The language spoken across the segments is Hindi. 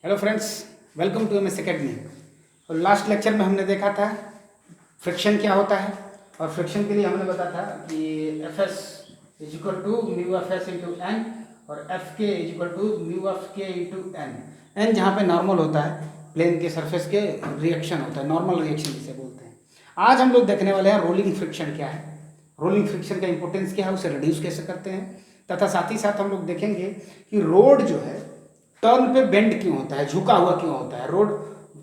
Hello friends, welcome to MS academy. और लास्ट लेक्चर में हमने देखा था फ्रिक्शन क्या होता है, और फ्रिक्शन के लिए हमने बताया था कि F S is equal to mu F S into N और F K is equal to mu F K into N. N जहाँ पे नॉर्मल होता है, प्लेन के सरफेस के रिएक्शन होता है, नॉर्मल रिएक्शन जिसे बोलते हैं। आज हम लोग देखने वाले हैं रोलिंग फ्रिक्शन क्या है, रोलिंग फ्रिक्शन का इंपॉर्टेंस क्या है, उसे रिड्यूस कैसे करते हैं, तथा साथ ही साथ हम लोग देखेंगे कि रोड जो है टर्न पे बेंड क्यों होता है, झुका हुआ क्यों होता है, रोड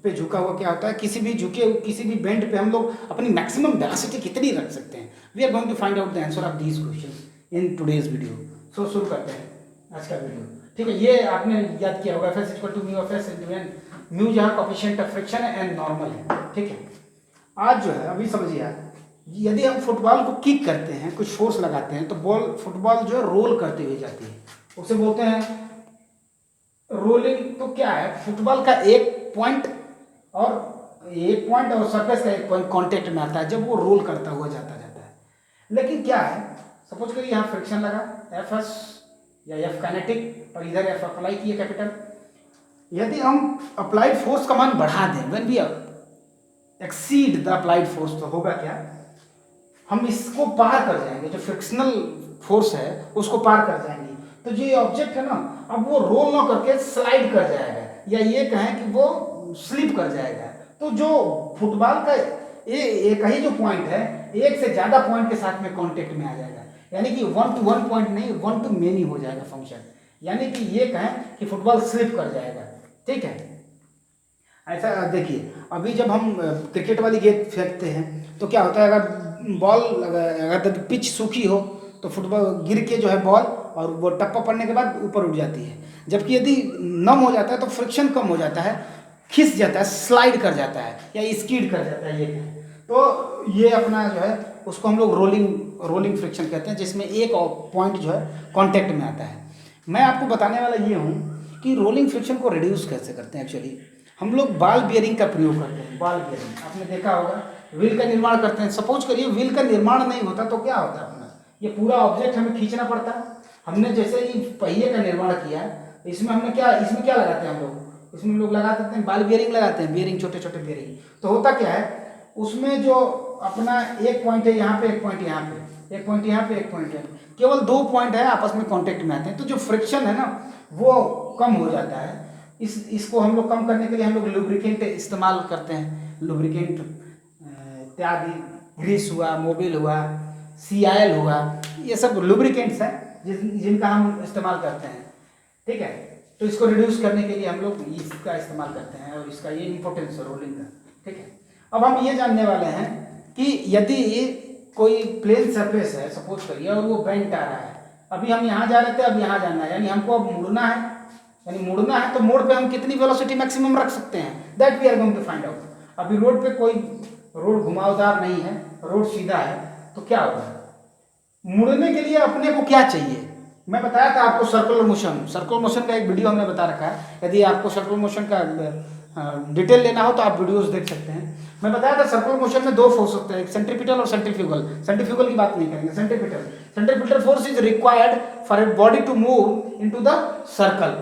पे झुका हुआ क्या होता है, किसी भी बेंड पे हम लोग अपनी मैक्सिमम वेलोसिटी कितनी रख सकते हैं। We are going to find out the answer of these question in today's video. So शुरू करते हैं आज का वीडियो। ठीक है, ये आपने याद किया होगा, F S equal to mu F S into N. Mu जहाँ कोफिशिएंट ऑफ फ्रिक्शन है, एन नॉर्मल है। ठीक है, आज जो है अभी समझिए आप, यदि हम फुटबॉल को किक करते हैं, कुछ फोर्स लगाते हैं, तो फुटबॉल जो है रोल करते हुए जाती है, उसे बोलते हैं रोलिंग। तो क्या है, फुटबॉल का एक पॉइंट और सरफेस का एक पॉइंट कांटेक्ट में आता है जब वो रोल करता हुआ जाता है। लेकिन क्या है, सपोज करिए यहाँ फ्रिक्शन लगा, एफ एस या एफ काइनेटिक, और इधर एफ अप्लाई किए कैपिटल। यदि हम अप्लाइड फोर्स का मान बढ़ा दें, when we exceed the applied force, तो होगा क्या, हम इसको पार कर जाएंगे, जो फ्रिक्शनल फोर्स है उसको पार कर जाएंगे। तो जो ये ऑब्जेक्ट है ना, अब वो रोल ना करके स्लाइड कर जाएगा, या ये कहें कि वो स्लिप कर जाएगा। तो जो फुटबॉल का एक ही जो पॉइंट है, एक से ज्यादा पॉइंट के साथ में कांटेक्ट में आ जाएगा, यानी कि वन टू वन पॉइंट नहीं, वन टू मेनी हो जाएगा फंक्शन। यानी कि ये कहें कि फुटबॉल स्लिप कर जाएगा। ठीक है, ऐसा देखिए, अभी जब हम क्रिकेट वाली गेंद फेंकते हैं तो क्या होता है, अगर पिच सूखी हो तो फुटबॉल गिर के जो है बॉल, और वो टप्पा पड़ने के बाद ऊपर उठ जाती है। जबकि यदि नम हो जाता है तो फ्रिक्शन कम हो जाता है, खिस जाता है, स्लाइड कर जाता है या स्कीड कर जाता है। ये तो ये अपना जो है उसको हम लोग रोलिंग फ्रिक्शन कहते हैं, जिसमें एक पॉइंट जो है कांटेक्ट में आता है। मैं आपको बताने वाला ये हूँ कि रोलिंग फ्रिक्शन को रिड्यूस कैसे करते हैं। एक्चुअली हम लोग बॉल बियरिंग का प्रयोग करते हैं। बॉल बियरिंग आपने देखा होगा, व्हील का निर्माण करते हैं। सपोज करिए व्हील का निर्माण नहीं होता तो क्या होता है, अपना ये पूरा ऑब्जेक्ट हमें खींचना पड़ता है। हमने जैसे ही पहिए का निर्माण किया, इसमें इसमें क्या लगाते हैं हम लोग, इसमें हम लोग लगा देते हैं बॉल बियरिंग, लगाते हैं बियरिंग, छोटे छोटे बियरिंग। तो होता क्या है, उसमें जो अपना एक पॉइंट है यहाँ पे, एक पॉइंट यहाँ पे, एक पॉइंट यहाँ पे, एक पॉइंट यहाँ पे, केवल दो पॉइंट है आपस में कांटेक्ट में आते हैं। तो जो फ्रिक्शन है ना, वो कम हो जाता है। इसको हम लोग कम करने के लिए हम लोग लुब्रिकेंट इस्तेमाल करते हैं। लुब्रिकेंट इत्यादि, ग्रीस हुआ, मोबिल हुआ, सीआईएल हुआ, ये सब लुब्रिकेंट्स हैं जिनका हम इस्तेमाल करते हैं। ठीक है, तो इसको रिड्यूस करने के लिए हम लोग इसका इस्तेमाल करते हैं, और इसका ये इंपॉर्टेंस है रोलिंग का। ठीक है, अब हम ये जानने वाले हैं कि यदि कोई प्लेन सरफेस है, सपोज करिए, और वो बेंट आ रहा है। अभी हम यहाँ जा रहे थे, अब यहाँ जाना है, यानी हमको अब मुड़ना है। यानी मुड़ना है तो मोड़ पे हम कितनी वेलोसिटी मैक्सिमम रख सकते हैं, that we are going to find out. अभी रोड घुमावदार नहीं है, रोड सीधा है, तो क्या होगा, मुड़ने के लिए अपने को क्या चाहिए। मैं बताया था आपको सर्कुलर मोशन का एक वीडियो हमने बता रखा है। यदि आपको सर्कुलर मोशन का डिटेल लेना हो तो आप वीडियोस देख सकते हैं। मैं बताया था सर्कुलर मोशन में दो फोर्स होते हैं, एक सेंट्रीपिटल और सेंट्रीफ्यूगल। सेंट्रीफ्यूगल की बात नहीं करेंगे, centripetal force is required for a body to move into the circle.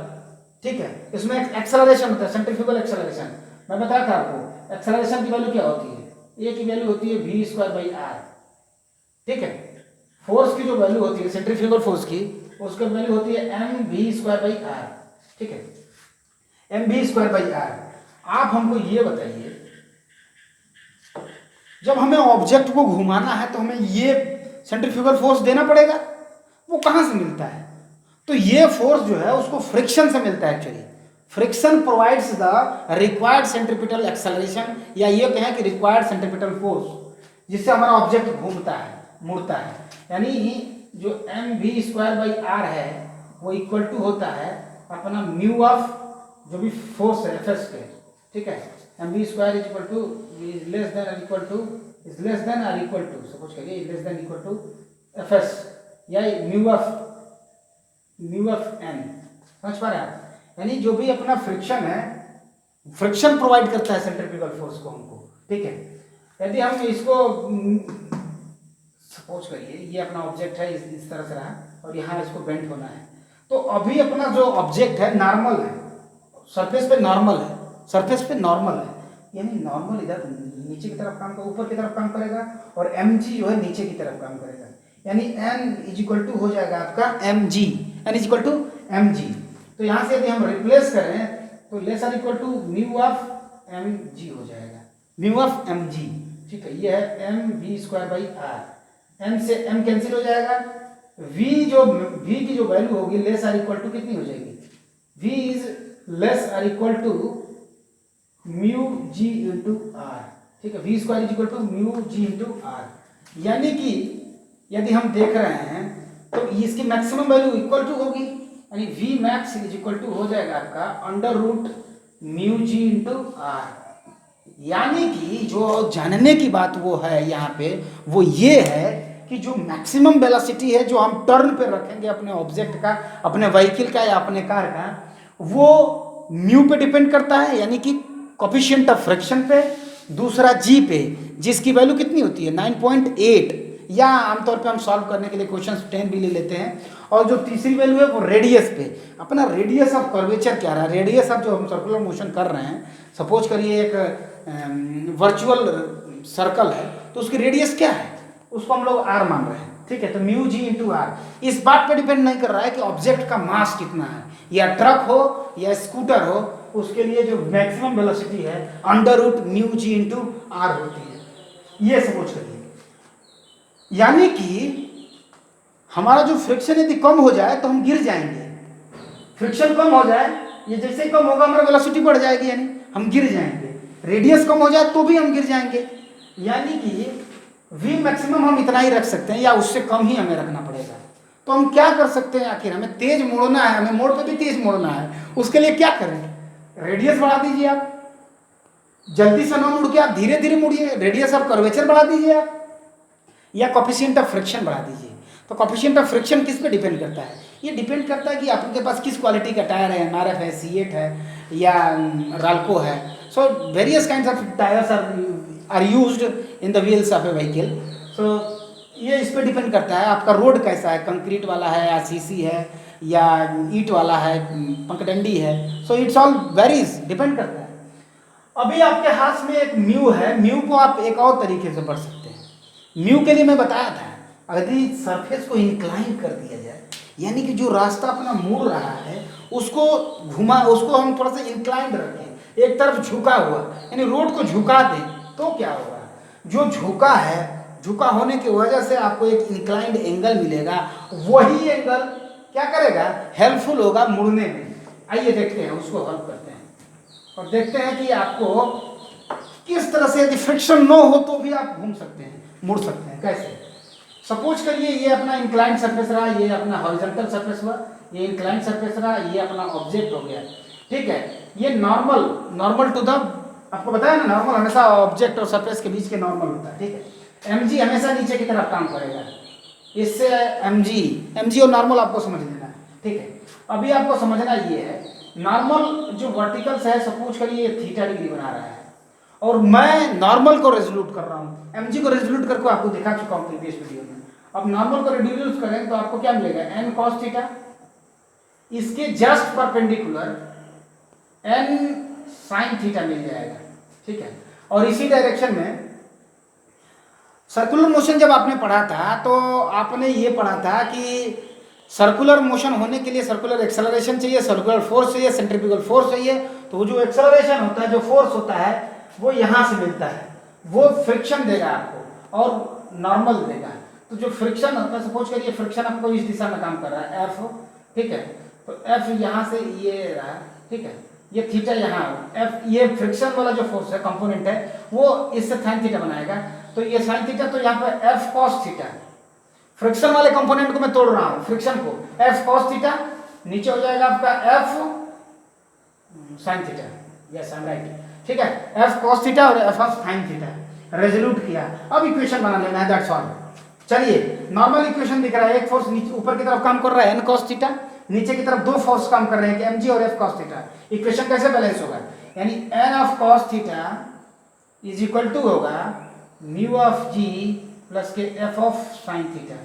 ठीक है, इसमें एक्सेलरेशन होता है, सेंट्रीफ्यूगल एक्सेलरेशन। मैं बताया था आपको एक्सेलरेशन की वैल्यू क्या होती है, ए की वैल्यू होती है वी स्क्वायर बाई आर। ठीक है, फोर्स की जो वैल्यू होती है सेंट्रीफ्यूगल फोर्स की, उसकी वैल्यू होती है M V square by R. ठीक है, M V square by R. आप हमको ये बताइए, जब हमें ऑब्जेक्ट को घुमाना है तो हमें ये सेंट्रीफ्यूगल फोर्स देना पड़ेगा, वो कहां से मिलता है, तो ये फोर्स जो है उसको फ्रिक्शन से मिलता है। Actually friction provides the required centripetal acceleration, या ये कहें कि रिक्वायर्ड सेंट्रीपिटल फोर्स, जिससे हमारा ऑब्जेक्ट घूमता है, मुड़ता है। यानी जो M V square by R है वो इक्वल टू होता है अपना म्यू ऑफ जो भी फोर्स है एफ एस के। ठीक है, M V square is equal to is less than और इक्वल टू सपोज करिए is less than equal to F S, या म्यू ऑफ एन। समझ पा रहे हैं आप, यानी जो भी अपना फ्रिक्शन है, फ्रिक्शन प्रोवाइड करता है सेंट्रीफ्यूगल फोर्स को हमको। ठीक है, यदि हम इसको सपोज करिए ये अपना ऑब्जेक्ट है, इस तरह से रहा, और यहाँ इसको बेंड होना है, तो अभी अपना जो ऑब्जेक्ट है नॉर्मल है, सरफेस पे नॉर्मल है, सरफेस पे नॉर्मल है, यानी नॉर्मल इधर नीचे की तरफ काम कर, ऊपर की तरफ काम करेगा, और एम जी जो है नीचे की तरफ काम करेगा, यानी एन इज इक्वल टू हो जाएगा आपका M G, N is equal to M G. तो यहाँ से यदि हम रिप्लेस करें तो less or equal to mu of M G हो जाएगा, म्यू ऑफ एम जी, ठीक है। ये है M V square by R, M से एम कैंसिल हो जाएगा, वी जो वी की जो वैल्यू होगी लेस आर इक्वल टू कितनी हो जाएगी, V is less or equal to mu G into R, ठीक है। V square is equal to mu G into R, यानी कि यदि हम देख रहे हैं तो इसकी मैक्सिमम वैल्यू इक्वल टू होगी, यानी V max is equal to हो जाएगा आपका under root mu G into R. यानी कि जो जानने की बात वो है यहाँ पे वो ये है कि जो मैक्सिमम वेलोसिटी है जो हम टर्न पे रखेंगे अपने ऑब्जेक्ट का, अपने व्हीकल का या अपने कार का, वो म्यू पे डिपेंड करता है, यानी कि कोफिशिएंट ऑफ फ्रिक्शन पे, दूसरा जी पे जिसकी वैल्यू कितनी होती है 9.8, या आमतौर पे हम सॉल्व करने के लिए क्वेश्चन 10 भी ले लेते हैं, और जो तीसरी वैल्यू है वो रेडियस पे, अपना रेडियस ऑफ कर्वेचर क्या रहा, रेडियस ऑफ जो हम सर्कुलर मोशन कर रहे हैं, सपोज करिए एक वर्चुअल सर्कल है तो उसकी रेडियस क्या है, उसको हम लोग आर मान रहे हैं, ठीक है। तो म्यू जी इंटू आर इस बात पे डिपेंड नहीं कर रहा है कि ऑब्जेक्ट का मास कितना है, या ट्रक हो या स्कूटर हो, उसके लिए जो मैक्सिमम वेलोसिटी है under root mu G into R होती है, ये सपोज करिए। यानी कि हमारा जो फ्रिक्शन यदि कम हो जाए तो हम गिर जाएंगे, फ्रिक्शन कम हो जाए, ये जैसे कम होगा हमारा वेलोसिटी बढ़ जाएगी, यानी हम गिर जाएंगे, रेडियस कम हो जाए तो भी हम गिर जाएंगे, यानी कि वी मैक्सिमम हम इतना ही रख सकते हैं या उससे कम ही हमें रखना पड़ेगा। तो हम क्या कर सकते हैं, आखिर हमें तेज मोड़ना है, हमें मोड़ पे भी तेज मोड़ना है, उसके लिए क्या करें, रेडियस बढ़ा दीजिए आप, जल्दी से ना मुड़ के आप धीरे धीरे मुड़िए, रेडियस ऑफ कर्वेचर बढ़ा दीजिए आप, या कोफिशिएंट ऑफ फ्रिक्शन बढ़ा दीजिए। तो कोफिशिएंट ऑफ फ्रिक्शन किस पे डिपेंड करता है, ये डिपेंड करता है कि आपके पास किस क्वालिटी का टायर है, एमआरएफ है, C8 है या राल्को है। So various kinds of tyres are used in the wheels of a vehicle. So ये इस पे डिपेंड करता है आपका रोड कैसा है, कंक्रीट वाला है या सीसी है या ईंट वाला है, पगडंडी है, so it's all varies, depend करता है। अभी आपके हाथ में एक म्यू है, म्यू को आप एक और तरीके से पढ़ सकते हैं। म्यू के लिए मैं बताया था, यदि सरफेस को इंक्लाइन कर दिया जाए, यानी कि जो रास्ता अपना मुड़ रहा है उसको घुमा, उसको हम थोड़ा सा इंक्लाइंड रखें, एक तरफ झुका हुआ, यानी रोड को झुका दें, तो क्या होगा, जो झुका है, झुका होने की वजह से आपको एक इंक्लाइंड एंगल मिलेगा, वही एंगल क्या करेगा, हेल्पफुल होगा मुड़ने में। आइए देखते हैं, उसको हल करते हैं और देखते हैं कि आपको किस तरह से, यदि फ्रिक्शन न हो तो भी आप घूम सकते हैं, मुड़ सकते हैं। कैसे, सपोज करिए ये अपना इंक्लाइंड सरफेस रहा, ये अपना हॉरिजॉन्टल सरफेस हुआ, ये इंक्लाइंड सरफेस रहा, ये अपना ऑब्जेक्ट हो गया, ठीक है। ये नॉर्मल टू द, आपको बताया ना नॉर्मल हमेशा ऑब्जेक्ट और सरफेस के बीच के नॉर्मल होता है, ठीक है। एमजी हमेशा नीचे की तरफ काम करेगा, इससे एमजी और नॉर्मल आपको समझ लेना है, ठीक है। अभी आपको समझना ये है, नॉर्मल जो वर्टिकल्स है, सपोज करिए थीटा डिग्री बना रहा है और मैं नॉर्मल को रेजोल्यूट कर रहा हूँ, एमजी को रेजोल्यूट करके आपको दिखा चुका हूँ प्रीवियस वीडियो में। अब नॉर्मल को रिड्यूस करें तो आपको क्या मिलेगा, एन कॉस थीटा, इसके just perpendicular N sine theta मिल जाएगा, ठीक है। और इसी डायरेक्शन में सर्कुलर मोशन जब आपने पढ़ा था तो आपने ये पढ़ा था कि सर्कुलर मोशन होने के लिए सर्कुलर एक्सेलरेशन चाहिए, सर्कुलर फोर्स चाहिए, सेंट्रीफ्यूगल फोर्स चाहिए। तो वो जो एक्सेलरेशन होता है, जो फोर्स होता है, वो यहाँ से मिलता है, वो फ्रिक्शन देगा आपको और नॉर्मल देगा। तो जो फ्रिक्शन होता है, सपोज करिए फ्रिक्शन आपको इस दिशा में काम कर रहा है, एफ, ठीक है। तो एफ यहाँ से ये रहा, ठीक है, ये थीटा यहाँ, एफ ये फ्रिक्शन वाला जो फोर्स है, कंपोनेंट है, वो इससे साइन थीटा बनाएगा। तो ये साइन थीटा, तो यहाँ पे एफ कॉस थीटा, फ्रिक्शन वाले कंपोनेंट को मैं तोड़ रहा हूँ, फ्रिक्शन को, एफ कॉस थीटा, नीचे हो जाएगा आपका F sine theta, yes I am right, ठीक है। एफ कॉस थीटा और F of sine theta resolute किया। अब इक्वेशन बना लेना है, दैट्स ऑल। चलिए, नॉर्मल इक्वेशन दिख रहा है, एक फोर्स नीचे ऊपर की तरफ काम कर रहा है, एन कॉस थीटा, नीचे की तरफ दो फोर्स काम कर रहे हैं, एमजी और एफ कॉस थीटा। इक्वेशन कैसे बैलेंस होगा, यानी N of cos theta is equal to होगा म्यू ऑफ जी प्लस के F of sine theta.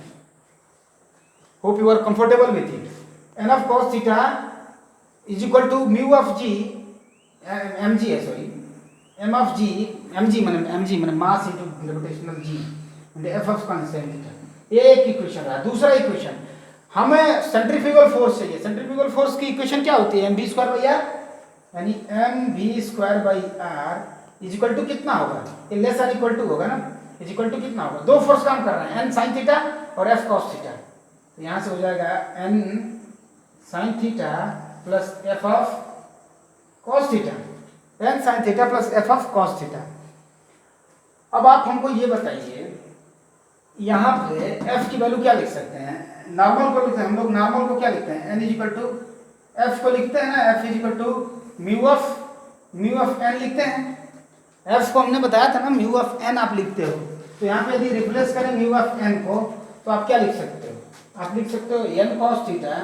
Hope you are comfortable with it. N of cos theta is equal to mu of G, M G है sorry, M of G, M G मैंने mass into gravitational G F of constant theta. ये एक इक्वेशन रहा। दूसरा इक्वेशन, हमें सेंट्रीफ्यूगल फोर्स चाहिए। सेंट्रीफ्यूगल फोर्स की इक्वेशन क्या होती है? M V square by R, यानी M V square by R is equal to कितना होगा? ये लेस आर इक्वल टू होगा ना, इज इक्वल टू कितना होगा? दो फोर्स काम कर रहे हैं, एन साइन थीटा और एफ कॉस थीटा। तो यहां से हो जाएगा N sine theta plus F of cos theta, N sine theta plus F of cos theta. अब आप हमको ये बताइए, यहाँ पे एफ की वैल्यू क्या लिख सकते हैं? नॉर्मल को लिखते हैं हम लोग, नॉर्मल को क्या लिखते हैं? N is equal to F को लिखते हैं ना, F is equal to mu of N लिखते हैं। एफ को हमने बताया था ना, म्यू ऑफ एन आप लिखते हो। तो यहाँ पे यदि रिप्लेस करें म्यू ऑफ एन को, तो आप क्या लिख सकते हो? आप लिख सकते हो N cos theta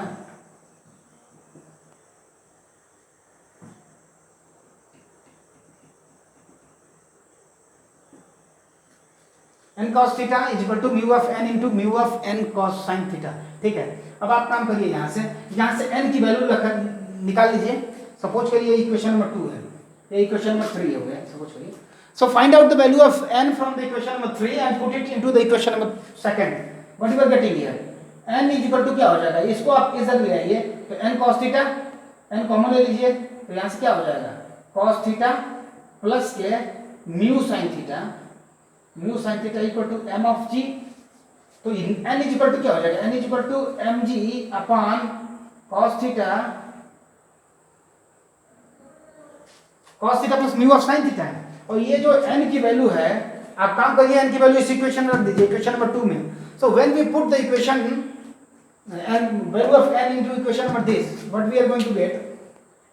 N cos theta is equal to mu of N into mu of N cos sine theta. ठीक है, अब आप काम करिए, यहाँ से एन की वैल्यू निकाल लीजिए। सपोज करिए इक्वेशन नंबर 2 है, ये इक्वेशन नंबर 3 हो गया। सपोज करिए, so find out the value of N from the equation number 3 and put it into the equation number 2। What you are getting here? N is equal to क्या हो जाएगा? इसको आप इधर ले आइए, तो N cos theta, N common ले लीजिए, तो यहाँ से क्या हो जाएगा? कॉस थीटा प्लस के mu sine theta, mu sine theta equal to M of जी। तो एन इज इक्वल टू क्या हो जाएगा? N is equal to M G upon cos theta plus mu of sine theta है। और ये जो एन की वैल्यू है, आप काम करिए, एन की वैल्यू इस इक्वेशन में रख दीजिए, इक्वेशन नंबर 2 में। So when we put the equation and value of N into equation number this, what we are going to get?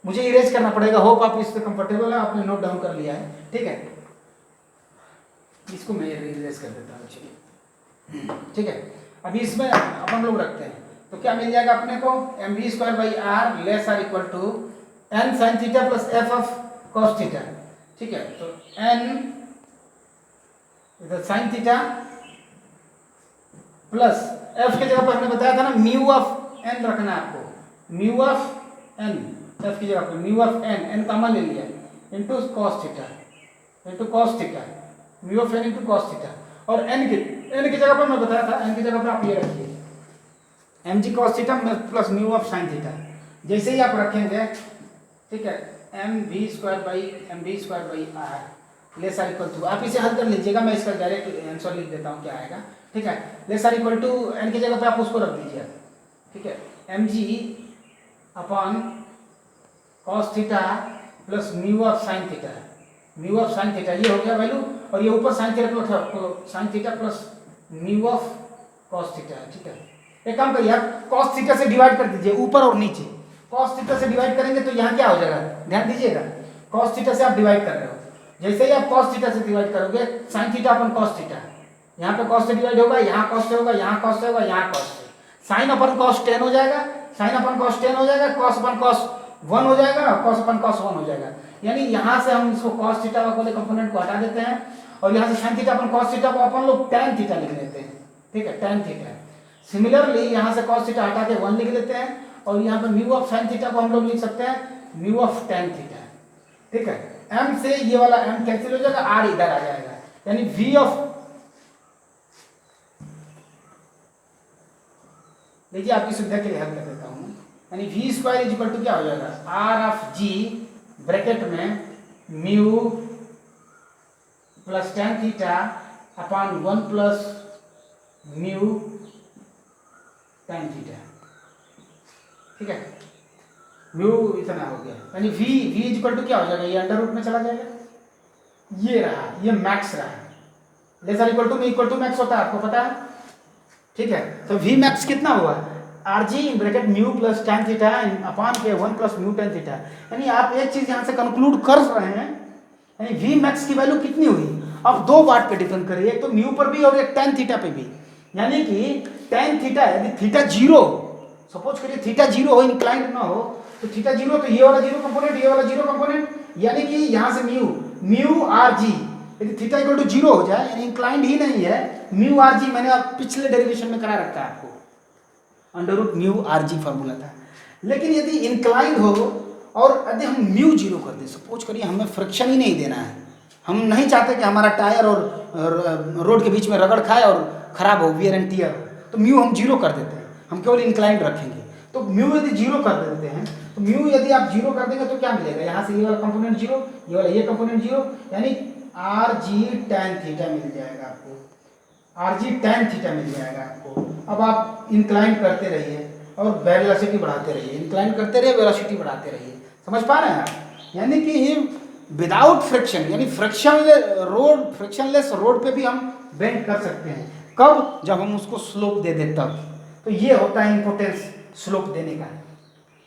मुझे इरेज करना पड़ेगा, होप आप इससे कंफर्टेबल है, आपने नोट डाउन कर लिया है। ठीक है, इसको मैं इरेज कर देता हूँ, चलिए। ठीक है, अभी इसमें अपन लोग रखते हैं, तो क्या मिल जाएगा अपने को? M V square by R less or equal to N sine theta plus F of cos theta. ठीक है, तो एन इधर साइन थीटा प्लस एफ के जगह पर हमने बताया था ना म्यू ऑफ एन रखना है आपको, म्यू ऑफ एन, एफ की जगह पर mu of N, N common ले लिया, into cos theta, into cos theta, mu of N into cos theta. और एन की जगह पर मैं बताया था, एन की जगह पर आप ये रखिए M G cos theta plus mu of sine theta. जैसे ही आप रखेंगे, ठीक है, M V square by R less or equal to, आप इसे हल कर लीजिएगा, मैं इसका डायरेक्ट आंसर लिख देता हूँ क्या आएगा। ठीक है, less or equal to N की जगह पे आप उसको रख दीजिए। ठीक है, M G upon cos theta plus mu of sine theta, mu of sine theta ये हो गया वैल्यू, और ये ऊपर sine theta plus mu of cos theta. ठीक है, एक काम करिए, आप कॉस थीटा से डिवाइड कर दीजिए, ऊपर और नीचे। कॉस थीटा से डिवाइड करेंगे तो यहाँ क्या हो जाएगा? ध्यान दीजिएगा, कॉस थीटा से आप डिवाइड कर रहे हो, जैसे ही आप कॉस थीटा से डिवाइड करोगे, साइन थीटा अपन कॉस थीटा, यहाँ पे कॉस से डिवाइड होगा, यहाँ कॉस से होगा, यहाँ कॉस से होगा, यहाँ कॉस से, साइन अपन कॉस 10 हो जाएगा, साइन अपन कॉस 10 हो जाएगा, कॉस अपन कॉस 1 हो जाएगा, कॉस अपन कॉस 1 हो जाएगा। यानी यहाँ से हम इसको कॉस थीटा वाले कंपोनेंट को हटा देते हैं, और यहाँ से साइन थीटा अपन कॉस थीटा को अपन लोग tan थीटा लिख लेते हैं। ठीक है, tan थीटा। सिमिलरली यहाँ से कॉस थीटा हटा के 1 लिख लेते हैं, और यहाँ पे म्यू ऑफ साइन थीटा को हम लोग लिख सकते हैं म्यू ऑफ tan थीटा। ठीक है, m से ये वाला m कैंसिल हो जाएगा, r इधर आ जाएगा, यानी v ऑफ, देखिए आपकी सुविधा के लिए हल कर देता हूँ, यानी V square is equal to क्या हो जाएगा? आर ऑफ जी ब्रैकेट में mu plus tan theta upon 1 plus mu tan theta. ठीक है, म्यू इतना हो गया, यानी v इज इक्वल टू क्या हो जाएगा? ये अंडर रूट में चला जाएगा, ये रहा, ये मैक्स रहा, less or equal to equal to max होता है, आपको पता है। ठीक है, तो v मैक्स कितना हुआ? R G bracket mu plus tan theta upon के 1 प्लस म्यू tan थीटा। यानी आप एक चीज यहाँ से कंक्लूड कर रहे हैं, यानी v मैक्स की वैल्यू कितनी हुई? अब दो पार्ट पे डिपेंड करिए, एक तो म्यू पर भी और एक tan थीटा पे भी। यानी कि tan थीटा यदि थीटा 0, सपोज करिए थीटा 0 हो, इंक्लाइंड ना हो, तो थीटा 0 तो ये वाला 0 कंपोनेंट, ये वाला 0 कंपोनेंट, यानी कि यहाँ से म्यू आर जी यदि थीटा इक्वल टू 0 हो जाए, यानी इंक्लाइंड ही नहीं है, म्यू आर जी मैंने आप पिछले डेरिवेशन में करा रखा है आपको, under root mu R G formula था। लेकिन यदि इंक्लाइंड हो और यदि हम म्यू जीरो कर दें, सपोज करिए हमें फ्रिक्शन ही नहीं देना है, हम नहीं चाहते कि हमारा टायर और रोड के बीच में रगड़ खाए और ख़राब हो, वियर एंड टियर हो, तो म्यू हम जीरो कर देते हैं, हम केवल इंक्लाइंड रखेंगे। तो म्यू यदि जीरो कर देते हैं, तो म्यू यदि आप जीरो कर देंगे तो क्या मिलेगा, यहाँ से ये वाला कंपोनेंट जीरो, ये वाला ये कंपोनेंट जीरो, यानी आर जी टेन थीटा मिल जाएगा आपको, आर जी टेन थीटा मिल जाएगा आपको। अब आप इंक्लाइन करते रहिए और वेलोसिटी बढ़ाते रहिए, इंक्लाइन करते रहिए, वेलोसिटी बढ़ाते रहिए। समझ पा रहे हैं आप? यानी कि ये विदाउट फ्रिक्शन, यानी फ्रिक्शनलेस रोड पे भी हम बेंड कर सकते हैं। कब? जब हम उसको स्लोप दे दें तब। तो ये होता है इम्पोर्टेंस स्लोप देने का।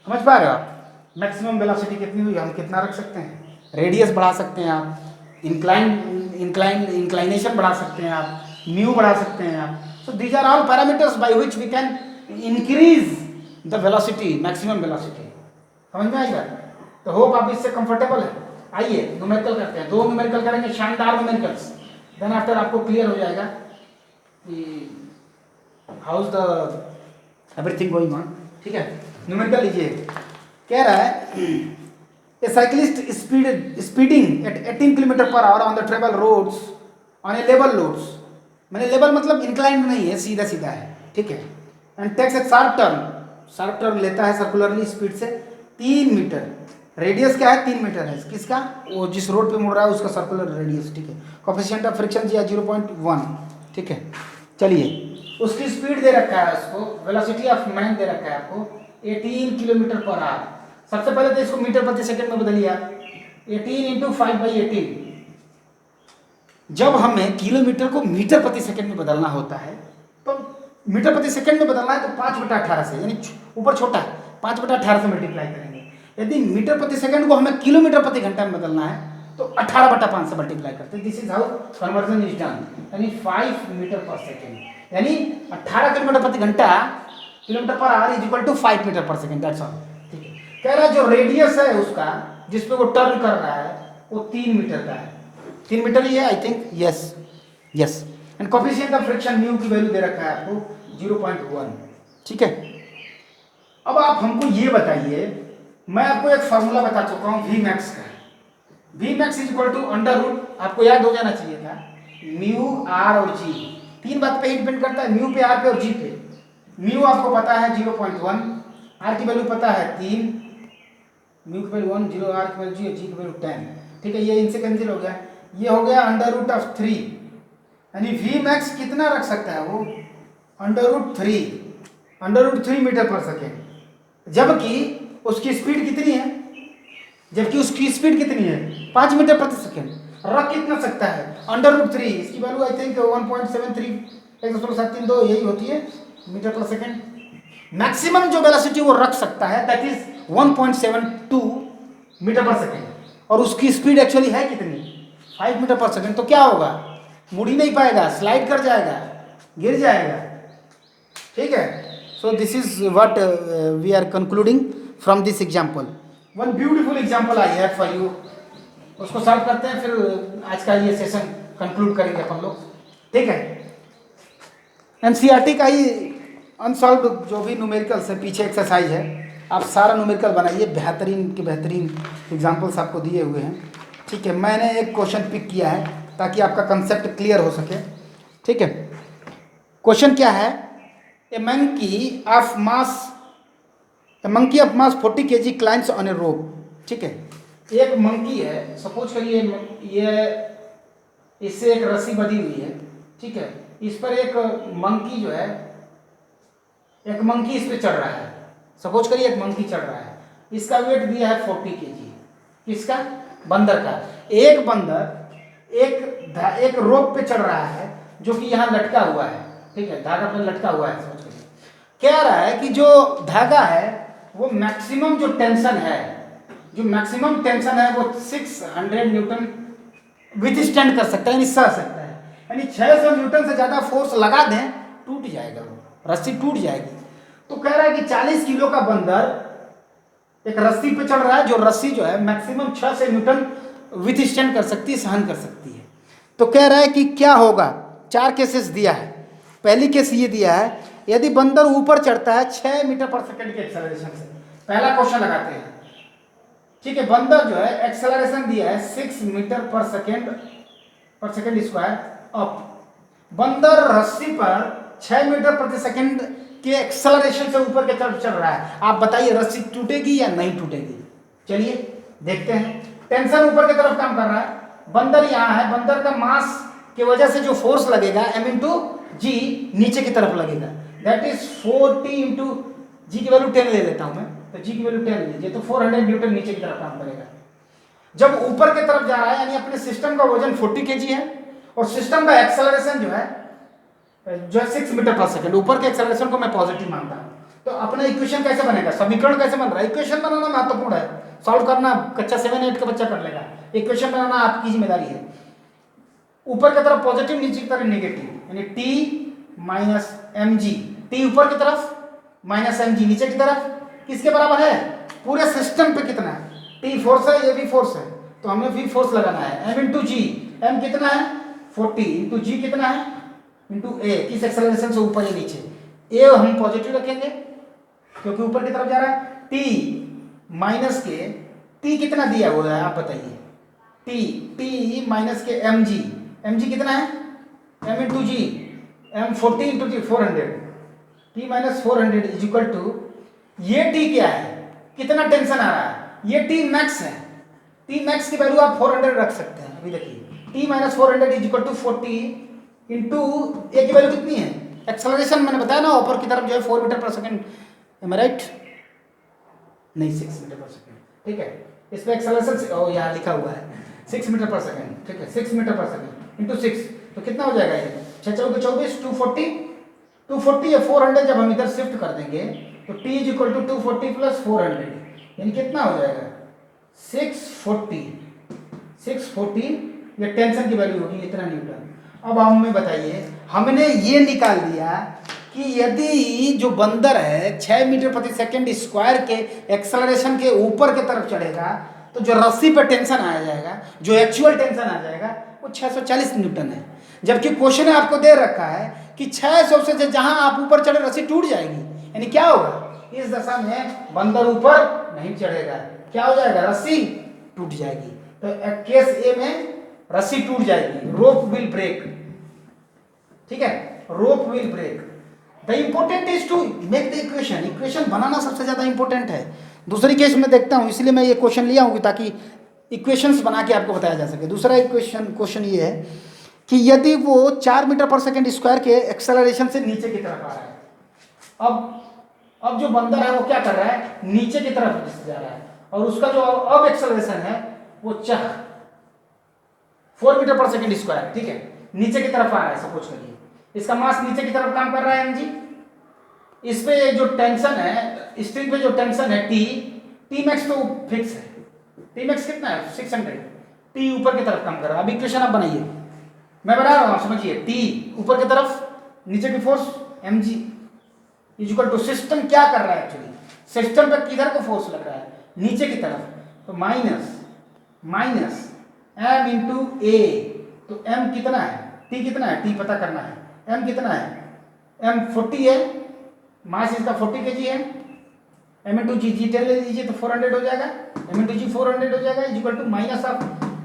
समझ पा रहे हो आप? मैक्सिमम वेलोसिटी कितनी हुई, हम कितना रख सकते हैं, रेडियस बढ़ा सकते हैं आप, इंक्लाइनेशन बढ़ा सकते हैं आप, म्यू बढ़ा सकते हैं आप। So these are all parameters by which we can increase the velocity, maximum velocity. समझ में आएगा? तो होप आप इससे कंफर्टेबल है। आइए न्यूमेरिकल करते हैं, 2 न्यूमेरिकल करेंगे, शानदार न्यूमेरिकल्स, देन आफ्टर आपको क्लियर हो जाएगा कि how is the everything going on. ठीक है, न्यूमेरिकल लीजिए। कह रहा है a cyclist speeding at 18 kilometre per hour on the travel roads on a level loads, मैंने लेवल मतलब इंक्लाइंड नहीं है, सीधा सीधा है। ठीक है, and takes a sharp turn लेता है सर्कुलरली स्पीड से 3 मीटर, रेडियस क्या है 3 मीटर है किसका, वो जिस रोड पे मुड़ रहा है उसका सर्कुलर रेडियस। ठीक है, कोफिशिएंट ऑफ फ्रिक्शन जी 0.1। ठीक है, चलिए उसकी स्पीड दे रखा है, उसको वेलोसिटी ऑफ मैन दे रखा है आपको 18 किलोमीटर पर आवर। सबसे पहले तो इसको मीटर प्रति सेकंड में बदलिए आप, 18 इंटू 5/18। जब हमें किलोमीटर को मीटर प्रति सेकंड में बदलना होता है, तो मीटर प्रति सेकंड में बदलना है तो 5/18 से, यानी ऊपर छोटा 5/18 से मल्टीप्लाई करेंगे। यदि मीटर प्रति सेकंड को हमें किलोमीटर प्रति घंटा में बदलना है तो 18/5 से मल्टीप्लाई करते हैं। This is how conversion is done, यानी 5 मीटर पर सेकंड, यानी 18 किलोमीटर प्रति घंटा kilometre per hour is equal to 5 metre per second. That's all. ठीक है, कह रहा है जो रेडियस है उसका जिस पे वो टर्न कर रहा है वो 3 मीटर का है, 3 मीटर ही है I think, yes. And coefficient of friction mu की वैल्यू दे रखा है आपको 0.1। ठीक है, अब आप हमको ये बताइए, मैं आपको एक फॉर्मूला बता चुका हूँ वी मैक्स का, V max is equal to under root, आपको याद हो जाना चाहिए था, म्यू आर और जी, 3 बात पे ही डिपेंड करता है, म्यू पे, आर पे और जी पे। म्यू आपको पता है 0.1, आर की वैल्यू पता है 3, म्यू की वैल्यू 1, 0, आर की वैल्यू जी, जी की वैल्यू 10। ठीक है, ये इनसे कैंसिल हो गया, ये हो गया अंडर रूट ऑफ 3, यानी वी मैक्स कितना रख सकता है वो, अंडर रूट 3 मीटर पर सेकेंड, जबकि उसकी स्पीड कितनी है, 5 मीटर प्रति सेकेंड। रख कितना सकता है, अंडर रूट 3, इसकी वैल्यू आई थिंक 1.73 1.732 यही होती है मीटर पर सेकेंड। मैक्सिमम जो वेलोसिटी वो रख सकता है दैट इज 1.72 मीटर पर सेकेंड, और उसकी स्पीड एक्चुअली है कितनी, 5 मीटर पर सेकेंड। तो क्या होगा, मुड़ ही नहीं पाएगा, स्लाइड कर जाएगा, गिर जाएगा। ठीक है, so this is what we are concluding from this example. One beautiful example I है फॉर यू, उसको सॉल्व करते हैं, फिर आज का ये सेशन कंक्लूड करेंगे अपन लोग। ठीक है, एनसीईआरटी का ही अनसॉल्व जो भी न्यूमेरिकल्स है, पीछे एक्सरसाइज है, आप सारा न्यूमेरिकल बनाइए, बेहतरीन के बेहतरीन एग्जाम्पल्स आपको दिए हुए हैं। ठीक है, मैंने एक क्वेश्चन पिक किया है ताकि आपका कंसेप्ट क्लियर हो सके। ठीक है, क्वेश्चन क्या है, a monkey of mass 40 kg climbs on a rope. ठीक है, एक मंकी है, सपोज करिए ये इससे एक रस्सी बंधी हुई है। ठीक है, इस पर एक मंकी जो है, एक मंकी इस पे चढ़ रहा है, सपोज करिए एक मंकी चढ़ रहा है, इसका वेट दिया है 40 kg, किसका, बंदर का। एक बंदर एक रोप पे चढ़ रहा है जो कि यहाँ लटका हुआ है। ठीक है, धागा पर लटका हुआ है, समझ करिए। कह रहा है कि जो धागा है वो मैक्सिमम जो टेंशन है, वो 600 न्यूटन विथस्टैंड कर सकता है, यानी सह सकता है, यानी 600 न्यूटन से ज़्यादा फोर्स लगा दें टूट जाएगा, वो रस्सी टूट जाएगी। तो कह रहा है कि 40 किलो का बंदर एक रस्सी पे चढ़ रहा है, जो रस्सी जो है मैक्सिमम 600 न्यूटन विथस्टैंड कर सकती है, सहन कर सकती है। तो कह रहा है कि क्या होगा, 4 केसेस दिया है। पहली केस ये दिया है, यदि बंदर ऊपर चढ़ता है 6 मीटर पर सेकंड के एक्सेलरेशन से, पहला क्वेश्चन लगाते हैं। ठीक है, बंदर जो है एक्सेलरेशन दिया है 6 मीटर पर सेकेंड स्क्वायर अप। बंदर रस्सी पर 6 मीटर प्रति सेकंड के एक्सेलरेशन से ऊपर की तरफ चल रहा है। आप बताइए रस्सी टूटेगी या नहीं टूटेगी? चलिए देखते हैं। टेंशन ऊपर की तरफ काम कर रहा है, बंदर यहाँ है, बंदर का मास की वजह से जो फोर्स लगेगा m इंटू जी नीचे की तरफ लगेगा, दैट इज 40 इंटू जी की वैल्यू 10 ले लेता हूं मैं, तो जी की वैल्यू 10 लीजिए, तो 400 न्यूटन नीचे की तरफ काम करेगा। जब ऊपर की तरफ जा रहा है यानी अपने सिस्टम का वजन 40 kg है और सिस्टम का एक्सेलरेशन जो है 6 मीटर पर सेकंड, ऊपर के एक्सेलरेशन को मैं पॉजिटिव मानता हूं। तो अपना इक्वेशन कैसे बनेगा, समीकरण कैसे बन रहा है? इक्वेशन बनाना महत्वपूर्ण है, सॉल्व करना कक्षा 7-8 का बच्चा कर लेगा, इक्वेशन बनाना आपकी जिम्मेदारी है। ऊपर की तरफ पॉजिटिव, नीचे की तरफ नेगेटिव, यानी T minus M G, T ऊपर की तरफ माइनस एम जी नीचे की तरफ, किसके बराबर है? पूरे सिस्टम पे कितना है? T फोर्स है, ये भी फोर्स है, तो हमें भी फोर्स लगाना है। m इंटू जी, एम कितना है 40 इंटू जी कितना है इंटू ए, किस एक्सेलरेशन से ऊपर या नीचे, ए हम पॉजिटिव रखेंगे क्योंकि ऊपर की तरफ जा रहा है। T माइनस के T कितना दिया हुआ है आप बताइए? T माइनस के एम जी कितना है? m into G, m 40 into G 400, T minus 400 is equal to, ये T क्या है, कितना टेंशन आ रहा है, ये T मैक्स है। T मैक्स की वैल्यू आप 400 रख सकते हैं। अभी देखिए T minus 400 is equal to 40 into a की वैल्यू कितनी है? एक्सेलरेशन मैंने बताया ना ऊपर की तरफ जो है 4 मीटर पर सेकंड, एम आई राइट? नहीं 6 मीटर पर सेकंड, ठीक है। इस पे एक्सेलरेशन यहाँ लिखा हुआ है 6 मीटर पर सेकंड, ठीक है। 6 मीटर पर सेकंड इंटू 6, तो कितना हो जाएगा ये? 6 चौके 24, 240 या 400 जब हम इधर शिफ्ट कर देंगे तो T is equal to 240 plus 400, यानी कितना हो जाएगा 640, ये टेंशन की वैल्यू होगी इतना न्यूटन। अब हमें बताइए, हमने ये निकाल दिया कि यदि जो बंदर है 6 मीटर प्रति सेकंड स्क्वायर के एक्सेलरेशन के ऊपर की तरफ चढ़ेगा तो जो रस्सी पर टेंशन आ जाएगा, जो एक्चुअल टेंशन आ जाएगा वो 640 न्यूटन है। जबकि क्वेश्चन आपको दे रखा है कि 600 से जहां आप ऊपर चढ़े रस्सी टूट जाएगी, यानी क्या होगा, इस दशा में बंदर ऊपर नहीं चढ़ेगा, क्या हो जाएगा, रस्सी टूट जाएगी। तो केस ए में रस्सी टूट जाएगी, रोप विल ब्रेक, ठीक है, rope will break. The important is to make the equation बनाना सबसे ज्यादा इंपॉर्टेंट है। दूसरी केस में देखता हूं, इसलिए मैं ये क्वेश्चन लिया हूं ताकि इक्वेशंस बना के आपको बताया जा सके। दूसरा क्वेश्चन ये है कि यदि वो 4 मीटर पर सेकंड स्क्वायर के एक्सेलरेशन से नीचे की तरफ आ रहा है, अब जो बंदर है वो क्या कर रहा है, नीचे की तरफ जा रहा है, और उसका जो अब एक्सेलरेशन है वो 4 मीटर पर सेकंड स्क्वायर, ठीक है, नीचे की तरफ आ रहा है। सपोज करिए इसका मास नीचे की तरफ काम कर रहा है mg, इस पे जो टेंशन है, स्ट्रिंग पे जो टेंशन है T मैक्स तो फिक्स है, T मैक्स कितना है 600, T ऊपर की तरफ काम कर रहा है। अब इक्वेशन आप बनाइए, मैं बना रहा हूं समझिए, T ऊपर की तरफ, नीचे की force mg is equal to, system क्या कर रहा है एक्चुअली, सिस्टम पे किधर को फोर्स लग रहा है, नीचे की तरफ, तो माइनस m इंटू ए, तो m कितना है, T कितना है, T पता करना है, m कितना है, m 40 है, मास इसका 40 kg है, m इंटू जी, जी 10 ले लीजिए तो 400 हो जाएगा, m इंटू जी 400 हो जाएगा, is equal to minus of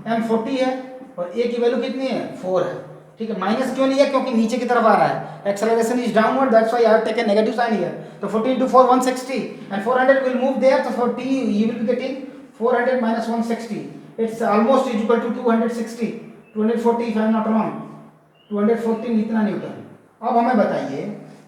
m 40 है और a की वैल्यू कितनी है 4 है, ठीक है। माइनस क्यों लिया, क्योंकि नीचे की तरफ आ रहा है, acceleration is downward, that's why I have taken negative sign here. तो 40 into 4 160 and 400 will move there, so for T you will be getting 400 minus 160, it's almost is equal to 260, 240 if I am not wrong, 214 इतना न्यूटन। अब हमें बताइए,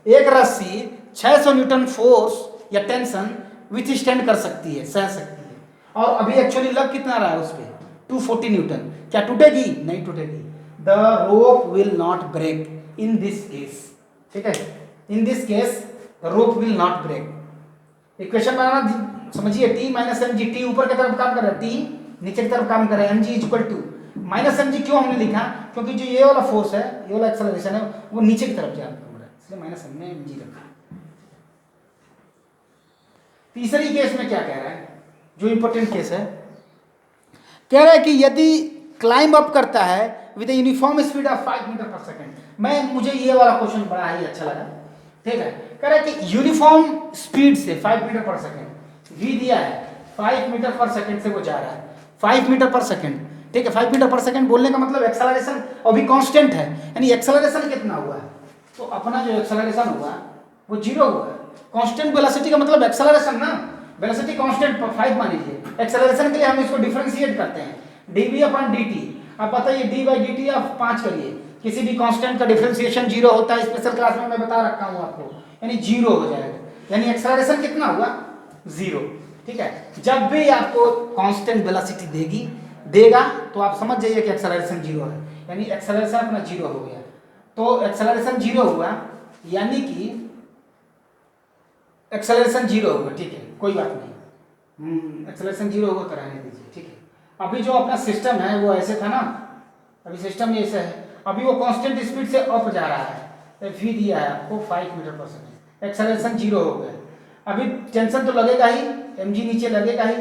एक रस्सी 600 न्यूटन फोर्स या टेंशन विथ स्टैंड कर सकती है, सह सकती है, और अभी एक्चुअली लग कितना रहा है उस पर 240 न्यूटन, क्या टूटेगी, नहीं टूटेगी। The rope will not break in this case, ठीक है, in this case the rope will not break. Equation बनाना समझिए, T minus M G, T ऊपर की तरफ काम कर रहा है, T नीचे की तरफ काम कर रहा है, mg is equal to minus M G. क्यों हमने लिखा, क्योंकि जो ये वाला फोर्स है, ये वाला एक्सेलरेशन है वो नीचे की तरफ जा रहा है, इसलिए माइनस हमने एम जी रखा। तीसरी केस में क्या कह रहा है, जो इंपॉर्टेंट केस है, कह रहा है कि यदि क्लाइंब अप करता है with uniform speed of 5 metre per second. मुझे ये वाला क्वेश्चन बड़ा ही अच्छा लगा, ठीक है। कह रहा है कि यूनिफॉर्म स्पीड से 5 मीटर पर सेकंड v दिया है 5 मीटर पर सेकंड से वो जा रहा है, 5 मीटर पर सेकंड, ठीक है। 5 मीटर पर सेकंड बोलने का मतलब एक्सेलरेशन अभी कांस्टेंट है, यानी एक्सेलरेशन कितना हुआ है, तो अपना जो एक्सेलरेशन हुआ वो 0 हुआ है। कांस्टेंट वेलोसिटी का मतलब एक्सेलरेशन ना, वेलोसिटी कांस्टेंट 5 मान लीजिए, एक्सेलरेशन के लिए हम इसको डिफरेंशिएट करते हैं dv/dt। अब बताइए d/dt आप 5 करिए, किसी भी कांस्टेंट का डिफरेंशिएशन 0 होता है, स्पेशल क्लास में मैं बता रखा हूँ आपको, यानी 0 हो जाएगा, यानी एक्सेलरेशन कितना हुआ 0, ठीक है। जब भी आपको कांस्टेंट वेलोसिटी देगा तो आप समझ जाइए कि एक्सेलरेशन 0 है, यानी एक्सेलरेशन अपना 0 हो गया। तो एक्सेलरेशन 0 हुआ यानी कि एक्सेलरेशन 0 होगा, ठीक है, कोई बात नहीं, एक्सेलरेशन 0 होगा तो रहने दीजिए, ठीक है। अभी जो अपना सिस्टम है वो ऐसे था ना, अभी सिस्टम ये ऐसे है, अभी वो कांस्टेंट स्पीड से अप जा रहा है, v दिया है आपको 5 मीटर पर सेकंड, एक्सेलरेशन 0 हो गया। अभी टेंशन तो लगेगा ही, mg नीचे लगेगा ही,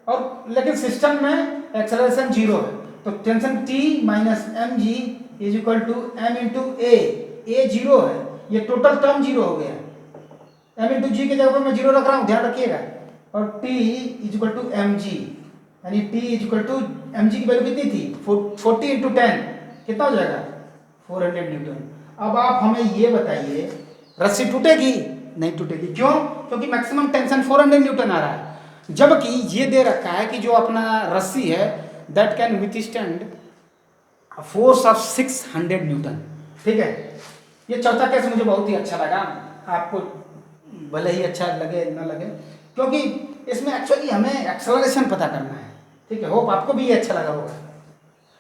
और लेकिन सिस्टम में एक्सेलरेशन 0 है, तो tension t minus mg is equal to m into a 0 है, ये टोटल टर्म 0 हो गया, m इंटू जी की जगह पर मैं 0 रख रहा हूँ, ध्यान रखिएगा, और t is equal to mg, यानी t is equal to mg की वैल्यू कितनी थी 40 इंटू 10 कितना हो जाएगा 400 न्यूटन। अब आप हमें ये बताइए रस्सी टूटेगी? नहीं टूटेगी, क्यों? क्योंकि मैक्सिमम टेंशन 400 न्यूटन आ रहा है, जबकि ये दे रखा है कि जो अपना रस्सी है that can withstand force of 600 Newton, ठीक है। ये चौथा केस मुझे बहुत ही अच्छा लगा, आपको भले ही अच्छा लगे ना लगे, क्योंकि इसमें एक्चुअली हमें एक्सेलरेशन पता करना है, ठीक है। होप आपको भी ये अच्छा लगा होगा।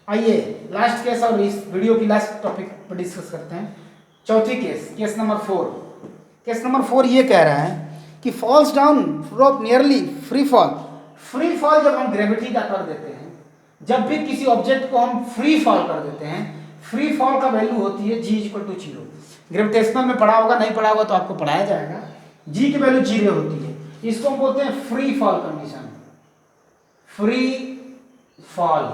आइए लास्ट केस और इस वीडियो की लास्ट टॉपिक पर डिस्कस करते हैं। चौथी case, case number 4। Case number 4 ये कह रहा है कि falls down from nearly free fall. Free fall जब हम ग्रेविटी का कर देते हैं, जब भी किसी ऑब्जेक्ट को हम फ्री फॉल कर देते हैं, फ्री फॉल का वैल्यू होती है g इक्वल टू 0। ग्रेविटेशनल में पढ़ा होगा, नहीं पढ़ा होगा तो आपको पढ़ाया जाएगा, g की वैल्यू 0 होती है, इसको हम बोलते हैं free fall condition. Free fall,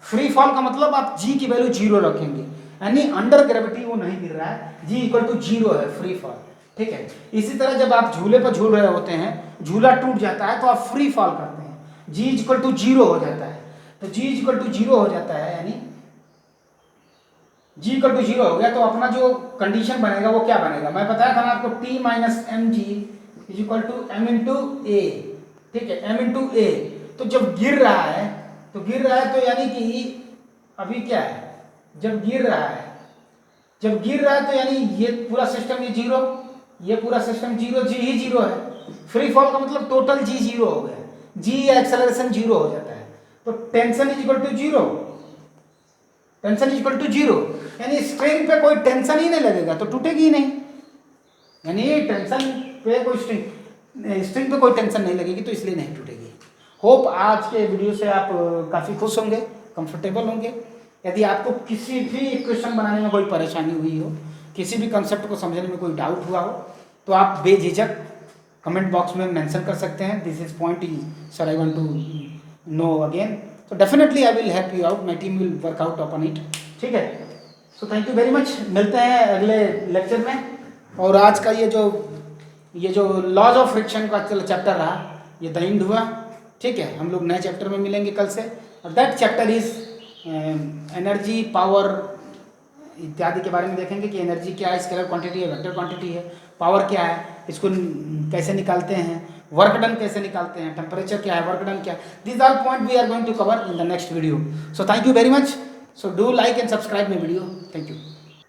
free fall का मतलब आप g की वैल्यू 0 रखेंगे, यानी अंडर ग्रेविटी वो नहीं गिर रहा है, g इक्वल टू 0 है, फ्री फॉल, ठीक है। इसी तरह जब आप झूले पर झूल रहे होते हैं, झूला टूट जाता है तो आप फ्री फॉल करते हैं, g इक्वल टू 0 हो जाता है, तो g इक्वल टू 0 हो जाता है, यानी g इक्वल टू 0 हो गया, तो अपना जो कंडीशन बनेगा वो क्या बनेगा, मैं बताया था ना आपको, t minus M G is equal to M into A, ठीक है, m इंटू ए। तो जब गिर रहा है तो यानी कि अभी क्या है, जब गिर रहा है तो यानी ये पूरा सिस्टम ये 0, ये पूरा सिस्टम 0, g ही 0 है। फ्री फॉल का मतलब टोटल g 0 हो गया, g या एक्सेलरेशन 0 हो जाता है, तो tension is equal to 0, tension is equal to 0, यानी स्ट्रिंग पे कोई टेंशन ही नहीं लगेगा तो टूटेगी ही नहीं, यानी टेंशन पे कोई स्ट्रिंग पे कोई टेंशन नहीं लगेगी तो इसलिए नहीं टूटेगी। होप आज के वीडियो से आप काफ़ी खुश होंगे, कंफर्टेबल होंगे। यदि आपको किसी भी इक्वेशन बनाने में कोई परेशानी हुई हो, किसी भी कंसेप्ट को समझने में कोई डाउट हुआ हो, तो आप बेझिझक कमेंट बॉक्स में मेंशन कर सकते हैं, this is point sir I want to know again, तो definitely I will help you out, my team will work out upon it, ठीक है। So thank you very much, मिलते हैं अगले लेक्चर में। और आज का ये जो लॉज ऑफ फ्रिक्शन का चैप्टर रहा, ये द एंड हुआ, ठीक है। हम लोग नए चैप्टर में मिलेंगे कल से, और that chapter is energy, power इत्यादि के बारे में देखेंगे कि एनर्जी क्या है, स्केलर क्वांटिटी है, वेक्टर क्वांटिटी है, पावर क्या है, इसको कैसे निकालते हैं, वर्क डन कैसे निकालते हैं, टेम्परेचर क्या है, वर्क डन क्या है, this are point we are going to cover in the next video. So thank you very much, so do like and subscribe my video, thank you.